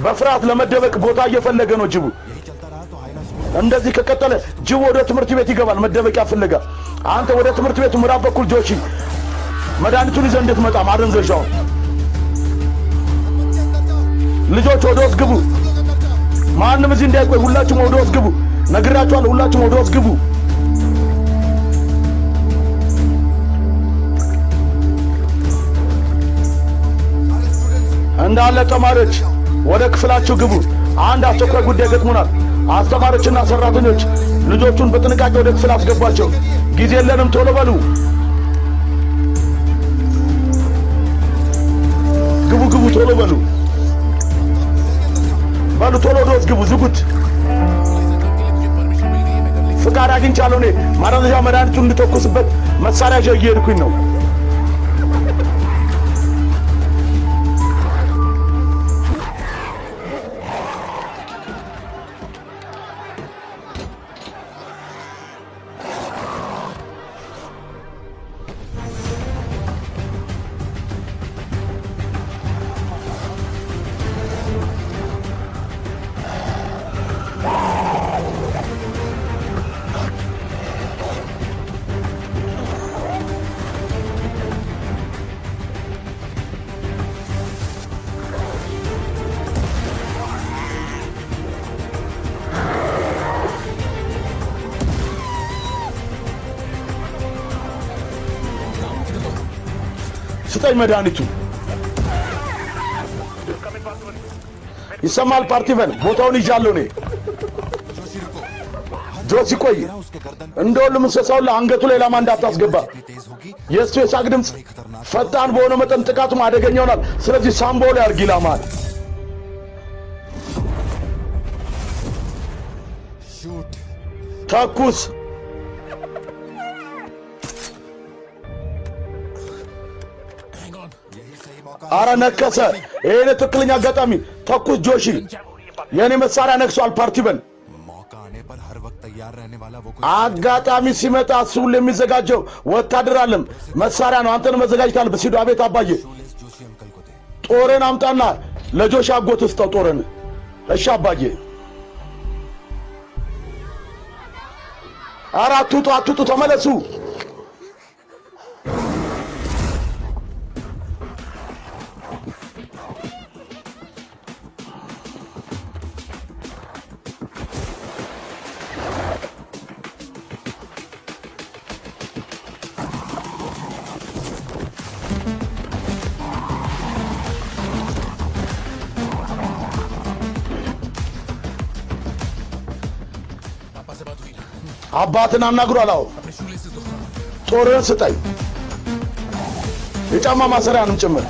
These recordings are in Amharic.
በፍርሃት ለመደበቅ ቦታ እየፈለገ ነው ጅቡ። እንደዚህ ከቀጠለ ጅቡ ወደ ትምህርት ቤት ይገባል መደበቂያ ፍለጋ። አንተ ወደ ትምህርት ቤቱ ምዕራብ በኩል ጆሺ መድኃኒቱን ይዘህ እንድትመጣ ማደንዘዣው። ልጆች ወደ ውስጥ ግቡ። ማንም እዚህ እንዳይቆይ፣ ሁላችሁም ወደ ውስጥ ግቡ። ነግራችኋለሁ፣ ሁላችሁም ወደ ውስጥ ግቡ። እንዳለ ተማሪዎች ወደ ክፍላችሁ ግቡ። አንድ አስቸኳይ ጉዳይ ገጥሞናል። አስተማሪዎችና ሰራተኞች ልጆቹን በጥንቃቄ ወደ ክፍል አስገቧቸው። ጊዜ የለንም፣ ቶሎ በሉ። ግቡ ግቡ፣ ቶሎ በሉ በሉ፣ ቶሎ ወደ ውስጥ ግቡ። ዝጉት። ፍቃድ አግኝቻለሁ እኔ ማደንዘዣ መድኃኒቱን እንድተኩስበት መሳሪያ ይዤ እየሄድኩኝ ነው። ስጠኝ መድኃኒቱ። ይሰማል ፓርቲቨን፣ ቦታውን ይዣለሁ እኔ። ጆሲ ቆይ፣ እንደሁሉም እንስሳውን ለአንገቱ ላይ ላማ እንዳታስገባ። የእሱ የሳቅ ድምፅ ፈጣን በሆነ መጠን ጥቃቱም አደገኛ ይሆናል። ስለዚህ ሳምቦ ላይ አድርጊ ላማል። ተኩስ። አረ ነከሰ። ይሄ ትክክለኛ አጋጣሚ። ተኩስ ጆሺ። የኔ መሳሪያ ነክሷል ፓርቲቨን። አጋጣሚ ሲመጣ እሱን የሚዘጋጀው ወታደር አለም መሳሪያ ነው። አንተን መዘጋጀት አለብህ። ሲዶ አቤት አባዬ። ጦርን አምጣና ለጆሺ አጎት ስጠው ጦርን። እሺ አባዬ። አረ አትውጡ አትውጡ፣ ተመለሱ። አባትን አናግሩ አላው። ጦርን ስጠኝ፣ የጫማ ማሰሪያንም ጭምር።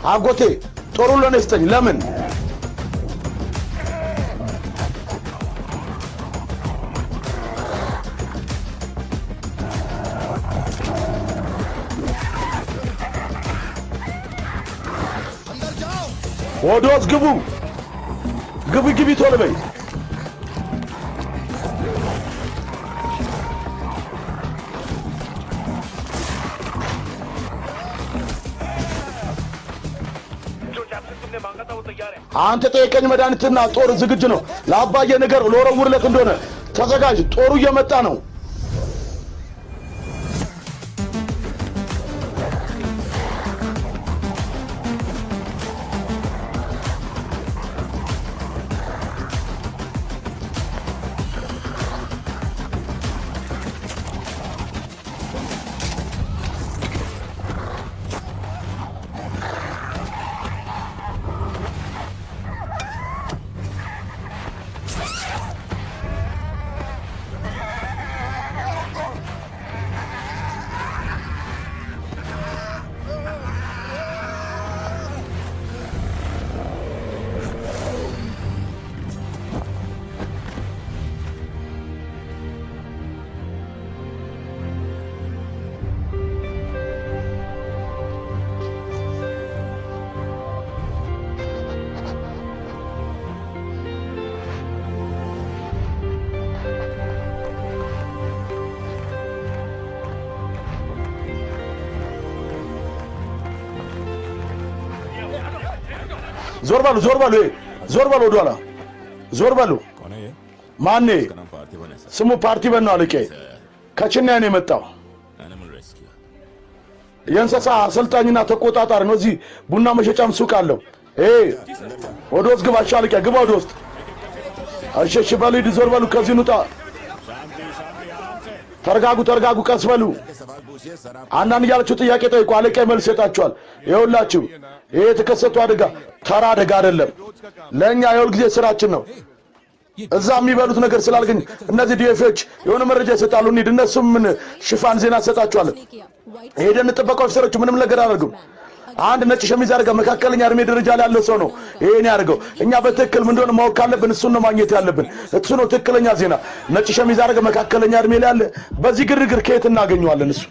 አጎቴ ጦሩን ለኔ ስጠኝ። ለምን? ወደ ውስጥ ግቡ ግቡ ግቢ፣ ቶሎ በይ። አንተ ጠየቀኝ መድኃኒትና ጦር ዝግጁ ነው። ለአባዬ ነገር ለወረውርለት እንደሆነ ተዘጋጅ። ጦሩ እየመጣ ነው። ዞር በሉ ወደኋላ ዞር በሉ ማን ስሙ ፓርቲበን ነው አለቄ ከችኛ ነው የመጣው የእንስሳ አሰልጣኝና ተቆጣጣሪ ነው እዚህ ቡና መሸጫም ሱቅ አለው ወደ ውስጥ ግባ አለቄ ግባ ወደ ውስጥ እሺ በሉ ዞር በሉ ከዚህ ንጣ ተርጋጉ ቀስ በሉ አንዳንድ ያላችሁ ጥያቄ ጠይቁ አለቄ መልስ ይሰጣችኋል ይኸውላችሁ ይሄ የተከሰተው አደጋ ተራ አደጋ አይደለም ለኛ የሁል ጊዜ ስራችን ነው እዛ የሚበሉት ነገር ስላልገኝ እነዚህ ዲኤፍኤች የሆነ መረጃ ይሰጣሉ እንዴ እነሱም ምን ሽፋን ዜና ሰጣችኋል ሄደን ተጠበቀው ሰሮች ምንም ነገር አደረጉ አንድ ነጭ ሸሚዝ አደረገ መካከለኛ እድሜ ደረጃ ላይ ያለው ሰው ነው ይሄን ያደርገው እኛ በትክክል ምን እንደሆነ ማወቅ ካለብን እሱ ነው ማግኘት ያለብን እሱ ነው ትክክለኛ ዜና ነጭ ሸሚዝ አደረገ መካከለኛ እድሜ ላይ ያለ በዚህ ግርግር ከየት እናገኘዋለን እሱ